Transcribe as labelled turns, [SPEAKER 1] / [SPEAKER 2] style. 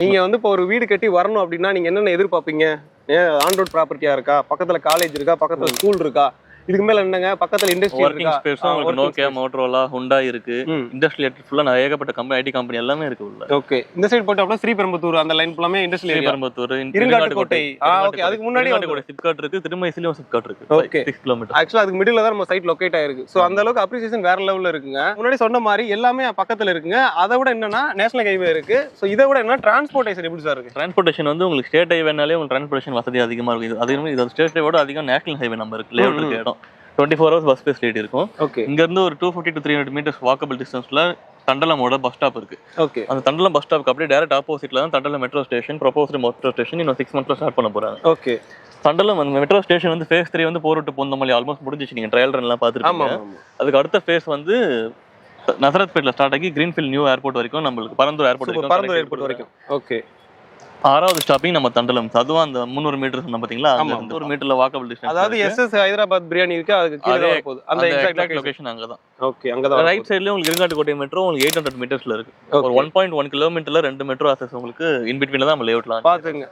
[SPEAKER 1] நீங்க வந்து இப்போ ஒரு வீடு கட்டி வரணும் அப்படின்னா நீங்க என்னென்ன எதிர்பார்ப்பீங்க? ஆன் ரோட் ப்ராப்பர்ட்டியா இருக்கா? பக்கத்துல காலேஜ் இருக்கா? பக்கத்துல ஸ்கூல் இருக்கா? இதுக்கு மேல என்னங்க? பக்கத்துல இண்டஸ்ட்ரி
[SPEAKER 2] ஒர்க்கிங்
[SPEAKER 1] இருக்கா?
[SPEAKER 2] ஸ்பேஸும் உங்களுக்கு நோக்கியா, மோட்டரோலா, ஹுண்டா இருக்கு.
[SPEAKER 1] ம்.
[SPEAKER 2] இண்டஸ்ட்ரியல் ஃபுல்லா ஏகப்பட்ட கம்பெனி, ஐடி கம்பெனி எல்லாமே இருக்கு உள்ள.
[SPEAKER 1] ஓகே. இந்த சைடு போயிட்டு அப்படியே ஸ்ரீபெரும்புத்தூர் அந்த லைன் ஃபுல்லாமே industrial area.
[SPEAKER 2] Sriperumbudur,
[SPEAKER 1] Irungattukottai. Okay. அதுக்கு முன்னாடி
[SPEAKER 2] இருங்காட்டுக்கோட்டை சிப்காட் இருக்கு. திருமயிசிலும் சிப்காட் இருக்கு.
[SPEAKER 1] ஓகே.
[SPEAKER 2] 6 கிலோமீட்டர்.
[SPEAKER 1] ஆக்சுவலா அதுக்கு மிடில்ல தான் நம்ம சைட் லொகேட் ஆயிருக்கு. சோ அந்த அளவுக்கு அப்ரிசியேஷன் வேற லெவல்ல இருக்குங்க. முன்னாடி சொன்ன மாதிரி எல்லாமே பக்கத்துல இருக்குங்க. அதை விட என்னன்னா நேஷனல் ஹைவே இருக்கு. சோ இதை விட என்ன டிரான்ஸ்போர்ட்டேஷன் எப்படி சார் இருக்கு?
[SPEAKER 2] டிரான்ஸ்போர்ட்டேஷன் வந்து உங்களுக்கு ஸ்டேட் ஹைவேனாலே உங்களுக்கு டிரான்ஸ்போர்ட்டேஷன் வசதி அதிகமா இருக்கு. அதே மாதிரி இது ஸ்டேட் ஹைவேயோட அதிகம் நேஷனல் ஹைவே நம்ம இருக்கு. லேஅவுட் இருக்க இடம் 24 hours பஸ் ஃபெசிலிட்டி இருக்கும்.
[SPEAKER 1] ஓகே.
[SPEAKER 2] இங்க இருந்து ஒரு 250 to 300 மீட்டர்ஸ் வாக்கபிள் டிஸ்டன்ஸ்ல தண்டலமோட பஸ் ஸ்டாப் இருக்கு.
[SPEAKER 1] ஓகே.
[SPEAKER 2] அந்த தண்டலம் பஸ் ஸ்டாப்க்கு அப்படியே டைரக்ட் ஆப்போசிட்ல தான் Thandalam metro station, proposed metro station இன்னும் 6 monthsல ஸ்டார்ட் பண்ண போறாங்க.
[SPEAKER 1] ஓகே.
[SPEAKER 2] தண்டலம் அந்த மெட்ரோ ஸ்டேஷன் வந்து ஃபேஸ் 3 வந்து போர் டு பூந்தமல்லி ஆல்மோஸ்ட் முடிஞ்சிச்சு. நீங்க ட்ரையல் ரன் எல்லாம்
[SPEAKER 1] ஆமா
[SPEAKER 2] பாத்துருக்கீங்க.
[SPEAKER 1] ஆமா.
[SPEAKER 2] அதுக்கு அடுத்த ஃபேஸ் வந்து நசரத்பேட்ல ஸ்டார்ட் ஆகி கிரீன்ஃபீல்ட் நியூ ஏர்போர்ட் வரைக்கும் நம்மளுக்கு பரந்தூர் ஏர்போர்ட் வரைக்கும்
[SPEAKER 1] பரந்தூர் ஏர்போர்ட் வரைக்கும். ஓகே.
[SPEAKER 2] 6வது ஸ்டாப்பிங் நம்ம தண்டலம். அதுவும் அந்த 300 மீட்டர் சொன்ன பாத்தீங்களா, அந்த 100 மீட்டர்ல வாக்கபிள் டிஸ்டன்ஸ்.
[SPEAKER 1] அதாவது எஸ்எஸ் ஹைதராபாத் பிரியாணி இருக்கு, அதுக்கு கீழ தான் போகுது. அந்த எக்ஸாக்ட்
[SPEAKER 2] லொகேஷன் அங்க தான்.
[SPEAKER 1] ஓகே. அங்க தான்
[SPEAKER 2] ரைட் சைடுல உங்களுக்கு இருங்காட்டுக்கோட்டை மெட்ரோ உங்களுக்கு 800 மீட்டர்ஸ்ல இருக்கு. ஒரு 1.1 கிலோமீட்டர்ல 2 மெட்ரோ ஆக்சஸ் உங்களுக்கு இன் பிட்வீன்ல தான் நம்ம லேஅவுட்லாம்
[SPEAKER 1] பாத்துங்க.